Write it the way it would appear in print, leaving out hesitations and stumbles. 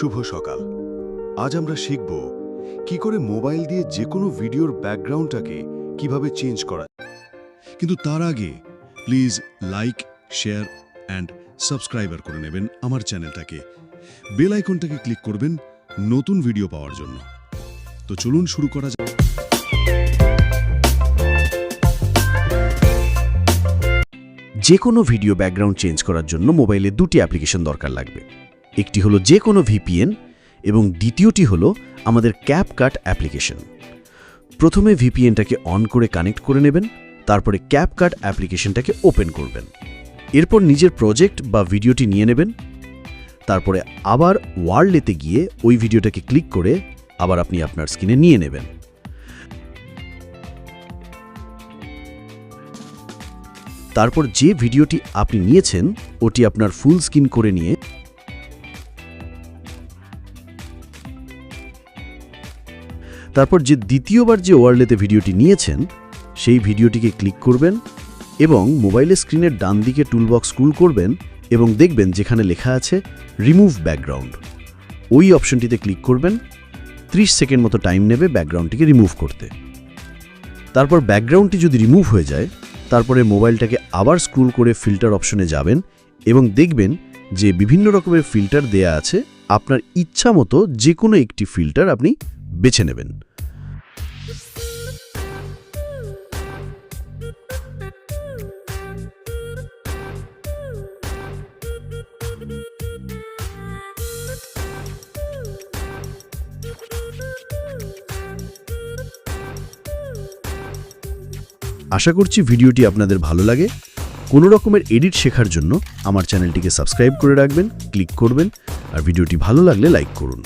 শুভ সকাল। আজ আমরা শিখব কি করে মোবাইল দিয়ে যে কোনো ভিডিওর ব্যাকগ্রাউন্ডটাকে কিভাবে চেঞ্জ করা। কিন্তু তার আগে please like, share and subscriber করে নেবেন আমার চ্যানেলটাকে। বেল আইকনটাকে ক্লিক করবেন নতুন ভিডিও পাওয়ার জন্য। তো চলুন শুরু করা যাক। যে কোনো ভিডিও ব্যাকগ্রাউন্ড চেঞ্জ করার জন্য মোবাইলে দুটি অ্যাপ্লিকেশন দরকার লাগবে। একটি হলো যে কোনো ভিপিএন এবং দ্বিতীয়টি হলো আমাদের ক্যাপকাট অ্যাপ্লিকেশন। প্রথমে ভিপিএনটাকে অন করে কানেক্ট করে নেবেন, তারপরে ক্যাপকাট অ্যাপ্লিকেশনটাকে ওপেন করবেন। এরপর নিজের প্রজেক্ট বা ভিডিওটি নিয়ে নেবেন, তারপরে আবার ওয়ার্ল্ডেতে গিয়ে ওই ভিডিওটাকে ক্লিক করে আবার আপনি আপনার স্ক্রিনে নিয়ে নেবেন। তারপর যে ভিডিওটি আপনি নিয়েছেন ওটি আপনার ফুল স্ক্রিন করে নিয়ে তারপর যে দ্বিতীয়বার যে ওয়ার্ল্ডেতে ভিডিওটি নিয়েছেন সেই ভিডিওটিকে ক্লিক করবেন এবং মোবাইলের স্ক্রিনের ডান দিকে টুলবক্স স্ক্রল করবেন এবং দেখবেন যেখানে লেখা আছে রিমুভ ব্যাকগ্রাউন্ড, ওই অপশনটিতে ক্লিক করবেন। 30 সেকেন্ড মতো টাইম নেবে ব্যাকগ্রাউন্ডটিকে রিমুভ করতে। তারপর ব্যাকগ্রাউন্ডটি যদি রিমুভ হয়ে যায় তারপরে মোবাইলটাকে আবার স্ক্রল করে ফিল্টার অপশনে যাবেন এবং দেখবেন যে বিভিন্ন রকমের ফিল্টার দেয়া আছে। আপনার ইচ্ছা মতো যে কোনো একটি ফিল্টার আপনি বেছে নেবেন। আশা করছি ভিডিওটি আপনাদের ভালো লাগে। কোনো রকমের এডিট শেখার জন্য আমার চ্যানেলটিকে সাবস্ক্রাইব করে রাখবেন, ক্লিক করবেন আর ভিডিওটি ভালো লাগলে লাইক করুন।